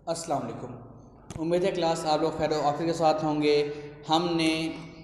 अस्सलाम वालेकुम। उम्मीद है क्लास आप लोग खैर ऑफिस के साथ होंगे। हमने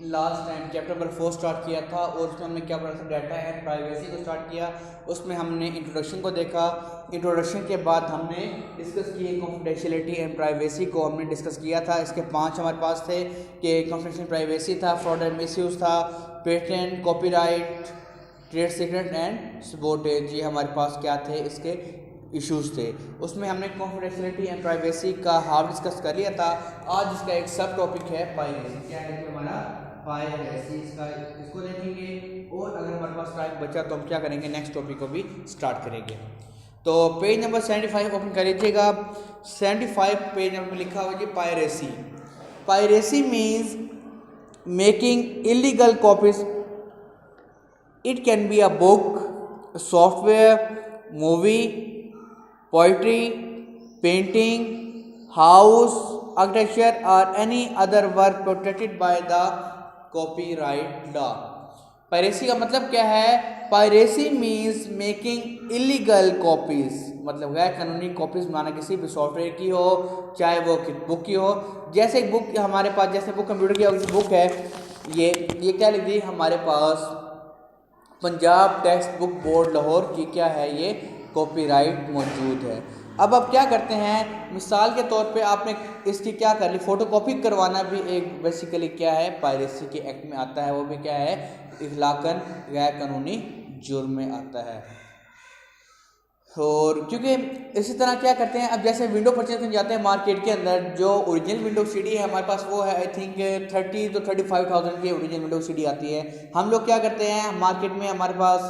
last time chapter number 4 start किया था और उसमें हमने क्या पढ़ा था, डाटा एंड प्राइवेसी को स्टार्ट किया। उसमें हमने इंट्रोडक्शन को देखा। इंट्रोडक्शन के बाद हमने डिस्कस किए कॉन्फिडेंशियलिटी एंड प्राइवेसी को हमने डिस्कस किया था। इसके 5 हमारे पास थे कि कॉन्फिडेंशियल प्राइवेसी था, फ्रॉड एंड मिसयूज था, patent, copyright, trade secret and sabotage. ये हमारे पास क्या थे, इसके इश्यूज थे। उसमें हमने कॉन्फिडेंशियलिटी एंड प्राइवेसी का हाफ डिस्कस कर लिया था। आज इसका एक सब टॉपिक है पायरेसी। क्या है हमारा पायरेसी, इसको देखेंगे और अगर हमारे पास टाइम बचा तो हम क्या करेंगे, नेक्स्ट टॉपिक को भी स्टार्ट करेंगे। तो पेज नंबर 75 ओपन कर लीजिएगा। 75 पेज नंबर में लिखा हुआ है piracy. Piracy means making illegal copies. It can be a book, software, movie, poetry, painting, house, architecture or any other work protected by the copyright law। Piracy का मतलब क्या है? Piracy means making illegal copies, मतलब गैर कानूनी copies बनाना किसी भी software की हो, चाहे वो बुक की हो। जैसे एक बुक हमारे पास, जैसे बुक कंप्यूटर की बुक है, ये क्या लिख दी हमारे पास, Punjab text book board Lahore की क्या है, ये कॉपीराइट मौजूद है। अब आप क्या करते हैं, मिसाल के तौर पे आपने इसकी क्या कर ली, फोटोकॉपी करवाना भी एक बेसिकली क्या है, पायरेसी के एक्ट में आता है। वो भी क्या है, इखलाकन गैर कानूनी जुर्म में आता है। और क्योंकि इसी तरह क्या करते हैं, अब जैसे विंडो परचेज करने जाते हैं मार्केट के अंदर, जो ओरिजिनल विंडो सीडी है हमारे पास वो है आई थिंक 30 to 35,000 की ओरिजिनल विंडो सीडी आती है। हम लोग क्या करते हैं, मार्केट में हमारे पास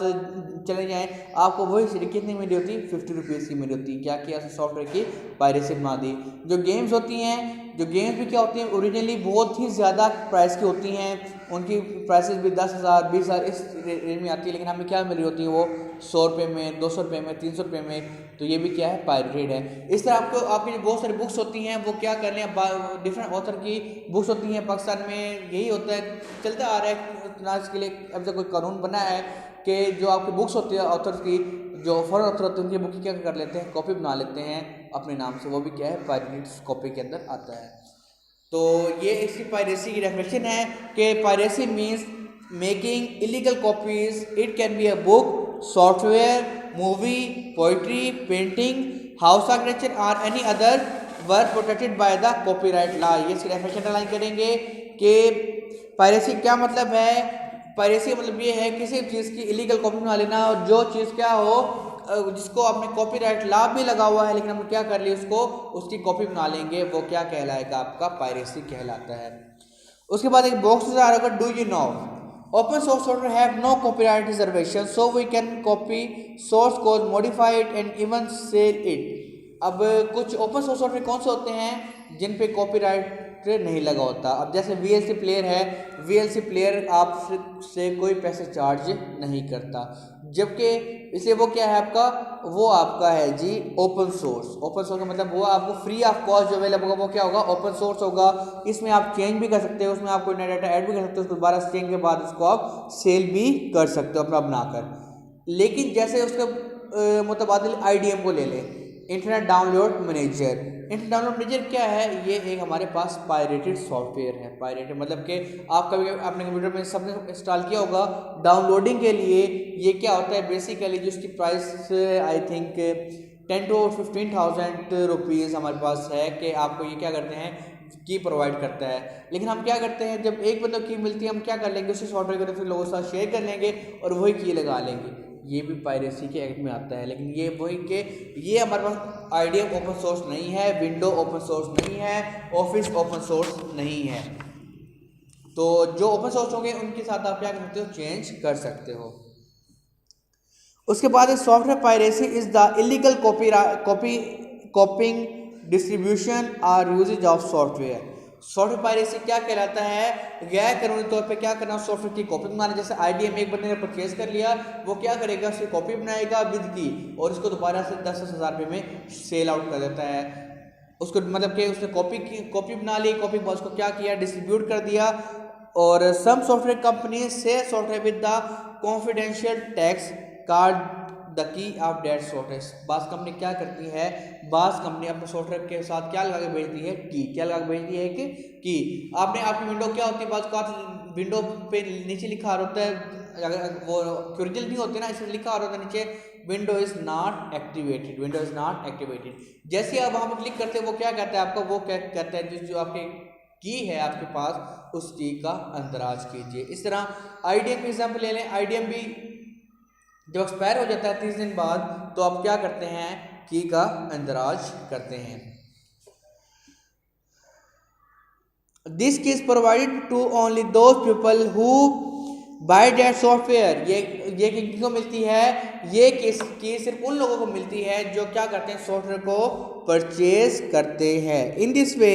चले जाएं, आपको वही सीडी कितनी मिली होती है, 50 रुपीज़ की मिली होती है। क्या किया, सॉफ्टवेयर की पायरेसी बना दी। जो गेम्स होती हैं, जो गेम्स भी क्या होती हैं, ओरिजिनली बहुत ही ज़्यादा प्राइस की होती हैं, उनकी प्राइसेस भी 10,000 20,000 इस रेंज में आती है, लेकिन हमें क्या मिल रही होती है वो 100 रुपये में, 200 रुपये में, 300 रुपये में। तो ये भी क्या है, पायरेटेड है। इस तरह आपको आपकी जो बहुत सारी बुक्स होती हैं वो क्या कर रहे हैं, डिफरेंट ऑथर की बुक्स होती हैं। पाकिस्तान में यही होता है, चलता आ रहा है ना, इसके लिए अब तक कोई कानून बना है कि जो आपकी बुक्स होती है ऑथर की, जो फॉरेन ऑथर होते हैं उनकी बुक की क्या कर लेते हैं, कॉपी बना लेते हैं अपने नाम से। वो भी क्या है, पायरेटेड कॉपी के अंदर आता है। तो ये इसकी पायरेसी की डेफिनेशन है कि piracy means making illegal copies. It can be a book, software, movie, poetry, painting, house architecture और any other work protected by the copyright law. ये इसकी डेफिनेशन अलाइन करेंगे कि पायरेसी क्या मतलब है। पायरेसी का मतलब ये है किसी चीज़ की इलीगल कॉपी बना लेना, और जो चीज़ क्या हो, जिसको आपने कॉपीराइट लॉ भी लगा हुआ है लेकिन हम क्या कर लिए, उसको उसकी कॉपी बना लेंगे, वो क्या कहलाएगा, आपका पायरेसी कहलाता है। उसके बाद एक बॉक्स आ रहा होगा, do you know open source software have no copyright reservation so we can copy source code, modify it and even sell it. अब कुछ ओपन सोर्स सॉफ्टवेयर कौन से होते हैं जिन पे कॉपीराइट नहीं लगा होता। अब जैसे VLC प्लेयर है, VLC प्लेयर आपसे कोई पैसे चार्ज नहीं करता, जबकि इसलिए वो क्या है आपका, वो आपका है जी ओपन सोर्स। ओपन सोर्स का मतलब वो आपको फ्री ऑफ कॉस्ट जो अवेलेबल होगा वो क्या होगा, ओपन सोर्स होगा। इसमें आप चेंज भी कर सकते हो, उसमें आप कोई नया डाटा ऐड भी कर सकते हो, उसको दोबारा चेंज के बाद उसको आप सेल भी कर सकते हो अपना बनाकर। लेकिन जैसे उसके मुतबादिल IDM को ले लें, internet download manager. Internet download manager क्या है, ये एक हमारे पास पायरेटेड सॉफ्टवेयर है। पायरेटेड मतलब कि आप कभी अपने कंप्यूटर में सबने इंस्टॉल किया होगा डाउनलोडिंग के लिए। ये क्या होता है, बेसिकली जिसकी price I think 10 to 15,000 rupees हमारे पास है, कि आपको ये क्या करते हैं, की प्रोवाइड करता है। लेकिन हम क्या करते हैं, जब एक बंदों की मिलती है हम क्या कर लेंगे, उसी सॉफ्टवेयर को फिर लोगों के साथ शेयर कर लेंगे और वही की लगा लेंगे। ये भी पायरेसी के एक्ट में आता है। लेकिन ये वही के ये हमारे पास IDM ओपन सोर्स नहीं है, विंडो ओपन सोर्स नहीं है, ऑफिस ओपन सोर्स नहीं है। तो जो ओपन सोर्स होंगे उनके साथ आप क्या कर सकते हो, चेंज कर सकते हो। उसके बाद software piracy is the illegal copying distribution और usage of software. Software piracy क्या कहलाता है, गैर कानूनी तौर पे क्या करना, सॉफ्टवेयर की कॉपी बनाना। जैसे IDM एक बंदे ने परचेज कर लिया, वो क्या करेगा, उसकी कॉपी बनाएगा विद की, और इसको दोबारा से 10,000 रुपये में सेल आउट कर देता है। उसको मतलब कि उसने कॉपी बना ली, कॉपी उसको क्या किया, डिस्ट्रीब्यूट कर दिया। और सम सॉफ्टवेयर कंपनी से software with the confidential text card the key of that software. बास कंपनी क्या करती है, बास कंपनी अपने सॉफ्टवेयर के साथ क्या लगा के भेजती है, की। क्या लगा के भेजती है कि की। आपने आपकी विंडो क्या होती है, बास का विंडो पे नीचे लिखा होता है, अगर वो ओरिजिनल नहीं होती ना, इसमें लिखा होता है नीचे window is not activated, window is not activated. जैसे आप वहाँ पर क्लिक करते हैं वो क्या कहता है आपका, वो क्या कहता है जो आपके की है आपके पास, उस की का अंदराज कीजिए। इस तरह आईडीएम की एग्जाम्पल ले लें। आईडीएम भी जब एक्सपायर हो जाता है 30 दिन बाद, तो आप क्या करते हैं, की का अंदराज करते हैं। This key is provided to only those people who buy that software. ये किनको मिलती है, ये की सिर्फ उन लोगों को मिलती है जो क्या करते हैं, सॉफ्टवेयर को परचेज करते हैं। In this way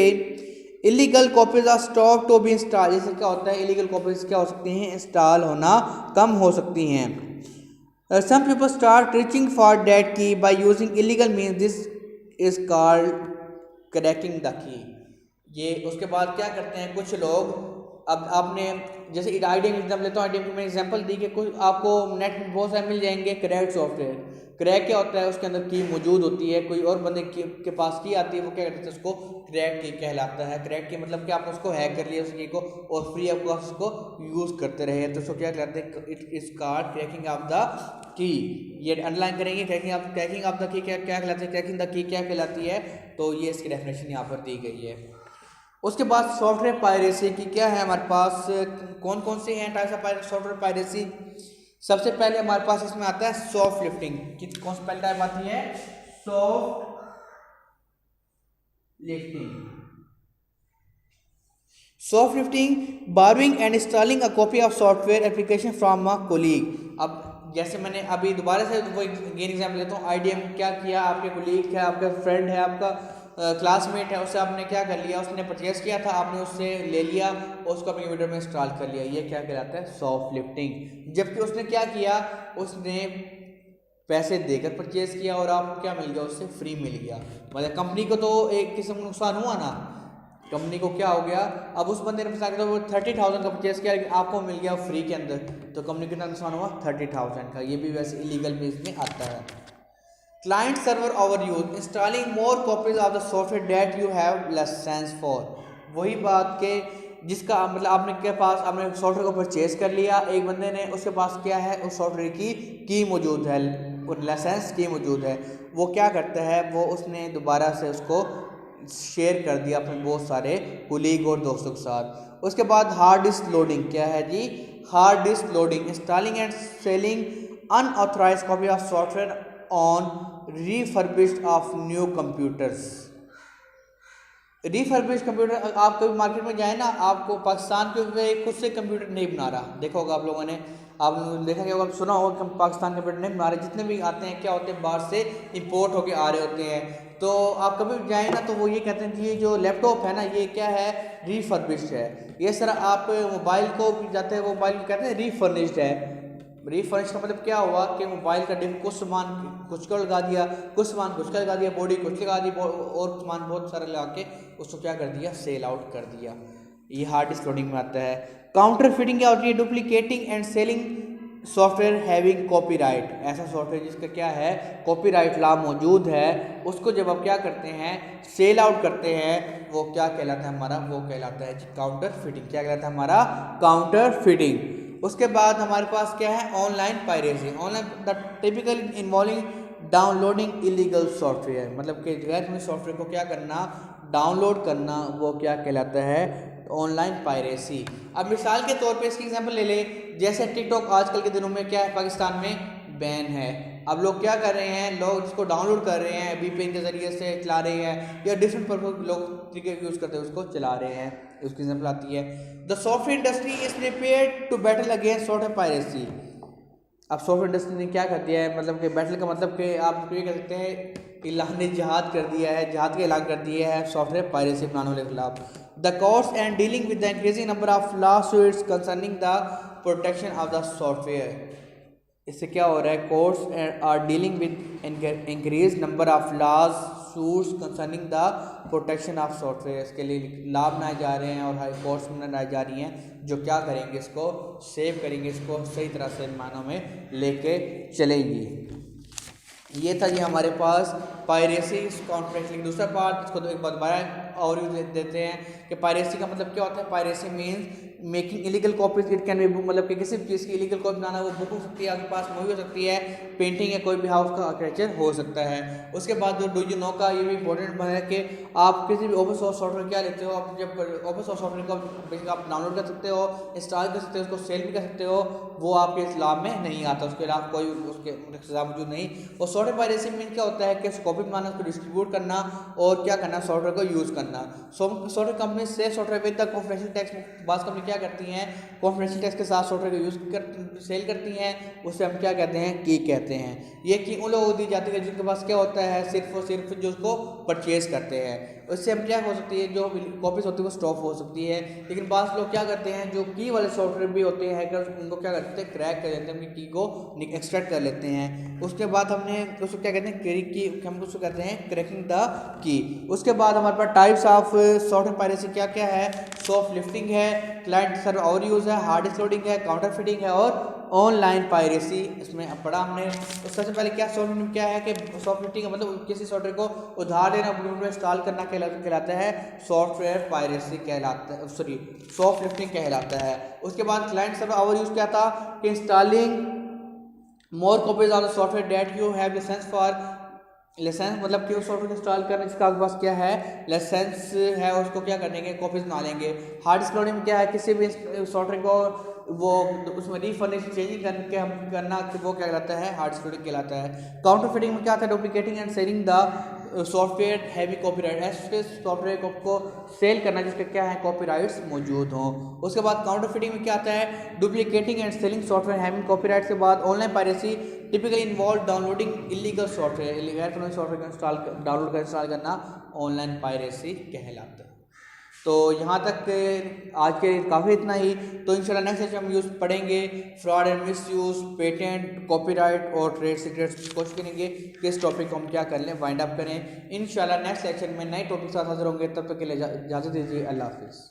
illegal copies are stop to be install. जैसे क्या होता है, इलीगल कॉपीज क्या हो सकती हैं, इंस्टॉल होना कम हो सकती हैं। Some people start reaching for that key by using illegal means. This is called cracking the key. ये उसके बाद क्या करते हैं कुछ लोग, अब आपने जैसे आईडीएम एग्जाम लेता हूँ, आईडीएम में एग्जांपल दी कि कुछ आपको नेट में बहुत सारे मिल जाएंगे क्रैक सॉफ्टवेयर। क्रैक क्या होता है, उसके अंदर की मौजूद होती है, कोई और बंदे के पास की आती है, वो क्या कहते हैं, उसको क्रैक की कहलाता है। क्रैक की मतलब कि आपने उसको हैक कर लिया उस की को, और फ्री ऑफ कॉस्ट उसको यूज़ करते रहे, तो उसको क्या कहते हैं, it is called cracking of the key. ये अंडरलाइन करेंगे, क्रैकिंग ऑफ द की क्या कहलाती है, क्रैकिंग द की क्या कहलाती है, तो ये इसकी डेफिनेशन यहाँ पर दी गई है। उसके बाद सॉफ्टवेयर पायरेसी की क्या है हमारे पास, कौन कौन से हैं टाइप्स ऑफ सॉफ्टवेयर पायरेसी। सबसे पहले हमारे पास इसमें आता है सॉफ्ट लिफ्टिंग की। कौन सी पहली टाइप आती है, soft lifting. Soft lifting burrowing and installing a copy of software application from a colleague. अब जैसे मैंने अभी दोबारा से वो गेन एग्जाम्पल लेता हूँ, आईडीएम क्या किया, आपके कोलीग है, आपका फ्रेंड है, आपका क्लासमेट है, उससे आपने क्या कर लिया, उसने परचेज किया था, आपने उससे ले लिया, उसको अपने कंप्यूटर में इंस्टॉल कर लिया। ये क्या कहलाता है, सॉफ्ट लिफ्टिंग। जबकि उसने क्या किया, उसने पैसे देकर परचेज किया और आपको क्या मिल गया, उससे फ्री मिल गया। मतलब कंपनी को तो एक किस्म का नुकसान हुआ ना, कंपनी को क्या हो गया, अब उस बंदे ने पैसा किया, वो 30,000 का परचेज किया, आपको मिल गया फ्री के अंदर, तो कंपनी को कितना नुकसान हुआ, 30,000 का। ये भी वैसे इलीगल बेस में आता है। Client server over use installing more copies of the software that you have license for. वही बात के जिसका मतलब आपने के पास आपने सॉफ्टवेयर को परचेज कर लिया, एक बंदे ने, उसके पास क्या है, उस सॉफ्टवेयर की मौजूद है, लाइसेंस की मौजूद है, वो क्या करता है, वो उसने दोबारा से उसको शेयर कर दिया अपने बहुत सारे कुलीग और दोस्तों के साथ। उसके बाद हार्ड डिस्क लोडिंग क्या है जी, hard disk loading installing and selling unauthorised copy of software on refurbished of new computers. Refurbished computer, आप कभी मार्केट में जाए ना, आपको पाकिस्तान के खुद से कंप्यूटर नहीं बना रहा, देखा होगा आप लोगों ने, आपने देखा होगा, सुना होगा कि पाकिस्तान कंप्यूटर नहीं बना रहे, जितने भी आते हैं क्या होते हैं, बाहर से इंपोर्ट होके आ रहे होते हैं। तो आप कभी जाए ना, तो वो ये कहते हैं कि ये जो लैपटॉप है ना, ये क्या है, रिफर्बिश्ड है। ये सर आप मोबाइल को जाते हैं, मोबाइल को कहते हैं रिफर्निश्ड है। रिफर्निश का मतलब क्या हुआ कि मोबाइल का डिम कुछ सामान कुछ का लगा दिया, कुछ सामान कुछ का लगा दिया, बॉडी कुछ लगा दी, और सामान बहुत सारा लगा के उसको क्या कर दिया, सेल आउट कर दिया। ये हार्ड डिस्क लोडिंग में आता है। काउंटर फिटिंग क्या होती है, duplicating and selling software having copyright. ऐसा सॉफ्टवेयर जिसका क्या है, कॉपीराइट लॉ मौजूद है, उसको जब आप क्या करते हैं, सेल आउट करते हैं, वो क्या कहलाता है हमारा, वो कहलाता है काउंटर फिटिंग। क्या कहलाता है हमारा, काउंटर फिटिंग। उसके बाद हमारे पास क्या है, online piracy. Online the typical involving downloading illegal software, मतलब कि गैर सॉफ्टवेयर को क्या करना, डाउनलोड करना, वो क्या कहलाता है, ऑनलाइन पायरेसी। अब मिसाल के तौर पे इसकी एग्जांपल ले ले, जैसे टिकटॉक आजकल के दिनों में क्या है, पाकिस्तान में बैन है। अब लोग क्या कर रहे हैं, लोग इसको डाउनलोड कर रहे हैं, VPN के ज़रिए से चला रहे हैं, या डिफरेंट पर्पज लोग तरीके यूज़ करते हैं उसको चला रहे हैं। उसकी एग्जांपल आती है, the software industry is prepared to battle against software piracy. अब सॉफ्टवेयर इंडस्ट्री ने क्या कर दिया है, मतलब कि बैटल का मतलब कि आप ये कह सकते हैं इलाने जिहाद कर दिया है, जिहाद का ऐलान कर दिया है सॉफ्टवेयर पायरेसी बनाने वाले के खिलाफ। The courts and dealing with the increasing number of lawsuits concerning the protection of the software. इससे क्या हो रहा है, courts are dealing with increase number of laws suits concerning the protection of software. इसके लिए law बनाए जा रहे हैं और हाई कोर्ट्स बनाई जा रही हैं, जो क्या करेंगे, इसको सेव करेंगे, इसको सही तरह से मानों में लेके चलेंगी। ये था जी हमारे पास पायरेसी कॉन्फ्रेंस। दूसरा पार्ट, इसको तो एक बार दोबारा और देते हैं कि पायरेसी का मतलब क्या होता है। Piracy means making illegal copies. It can B, मतलब कि किसी भी चीज़ की इलीगल कॉपी बनाना, वो बुक हो सकती है आपके पास, मूवी हो सकती है, पेंटिंग या कोई भी हाउस का आर्किटेक्चर हो सकता है। उसके बाद जो डू यू नो का ये भी इंपॉर्टेंट है कि आप किसी भी ओपन सोर्स सॉफ्टवेयर क्या लेते हो, आप जब ओपन सोर्स सॉफ्टवेयर को बेसिकली आप डाउनलोड कर सकते हो, इंस्टॉल कर सकते हो, उसको सेल भी कर सकते हो, वो आपके इस्लाम में नहीं आता, उसके अलावा कोई उसके सजा मौजूद नहीं। और सॉफ्टवेयर पायरेसी में क्या होता है कि कॉपी बनाना, उसको डिस्ट्रीब्यूट करना और क्या करना, सॉफ्टवेयर को यूज़ करना। सॉफ्टवेयर कंपनी से software with the confidential tax, बात कंपनी क्या करती हैं, कॉन्फिडेंशियल टैक्स के साथ सॉफ्टवेयर को यूज़ कर सेल करती हैं, उसे हम क्या कहते हैं, की कहते हैं। ये की उन लोगों को दी जाती है जिनके पास क्या होता है, सिर्फ और सिर्फ जो उसको परचेज करते हैं। उससे हम क्या हो सकती है, जो कॉपीज होती है वो स्टॉप हो सकती है। लेकिन बात लोग क्या करते हैं, जो की वाले सॉफ्टवेयर भी होते हैं हैकर्स, उनको क्या करते हैं, क्रैक कर लेते हैं, उनकी की को एक्सट्रैक्ट कर लेते हैं। उसके बाद हमने उसको क्या कहते हैं, की हम उसको कहते हैं क्रैकिंग द की। उसके बाद हमारे पास टाइप्स ऑफ सॉफ्टवेयर पायरेसी क्या क्या है, सॉफ्ट लिफ्टिंग है, क्लाइंट सर्वर और यूज़ है, हार्ड डिस्क लोडिंग है, काउंटर फिटिंग है और ऑनलाइन पायरेसी। इसमें पढ़ा हमने। तो सबसे पहले क्या सॉफ्टवेयर क्या है कि सॉफ्ट लिफ्टिंग का मतलब किसी सॉफ्टवेयर को उधार लेना, इंस्टॉल करना कहलाता है सॉफ्टवेयर पायरेसी कहलाता है, सॉरी सॉफ्ट लिफ्टिंग कहलाता है। उसके बाद क्लाइंट सर्वर आवर यूज़ क्या था कि installing more copies of the software that you have license for. License मतलब कि उस सॉफ्टवेयर को इंस्टॉल करने जिसका आपके पास क्या है, लाइसेंस है, उसको क्या करने के कॉपीज बना लेंगे। हार्ड डिस्क लोडिंग में क्या है, किसी भी सॉफ्टवेयर को वो उसमें रीफर्निश चेंजिंग करके हम करना, वो क्या कहलाता है, हार्ड डिस्क लोडिंग कहलाता है। काउंटर फिटिंग में क्या था, duplicating and selling the software heavy copyright, ऐसे सॉफ्टवेयर को सेल करना जिसके क्या है, कॉपीराइट्स मौजूद हों। उसके बाद काउंटर फिटिंग में क्या आता है, duplicating and selling software having copyright. के बाद online piracy typically involve downloading illegal software, illegal software को डाउनलोड कर इंस्टॉल करना ऑनलाइन पायरेसी कहलाता है। तो यहाँ तक आज के काफ़ी इतना ही। तो इंशाल्लाह नेक्स्ट सेशन हम यूज़ पढ़ेंगे fraud and miss use, patent, copyright और ट्रेड सीक्रेट्स। कोशिश करेंगे कि इस टॉपिक को हम क्या कर लें, वाइंड अप करें। इंशाल्लाह नेक्स्ट सेशन में नए टॉपिक के साथ हाजिर होंगे। तब तक के लिए इजाज़त दीजिए। अल्लाह हाफिज़।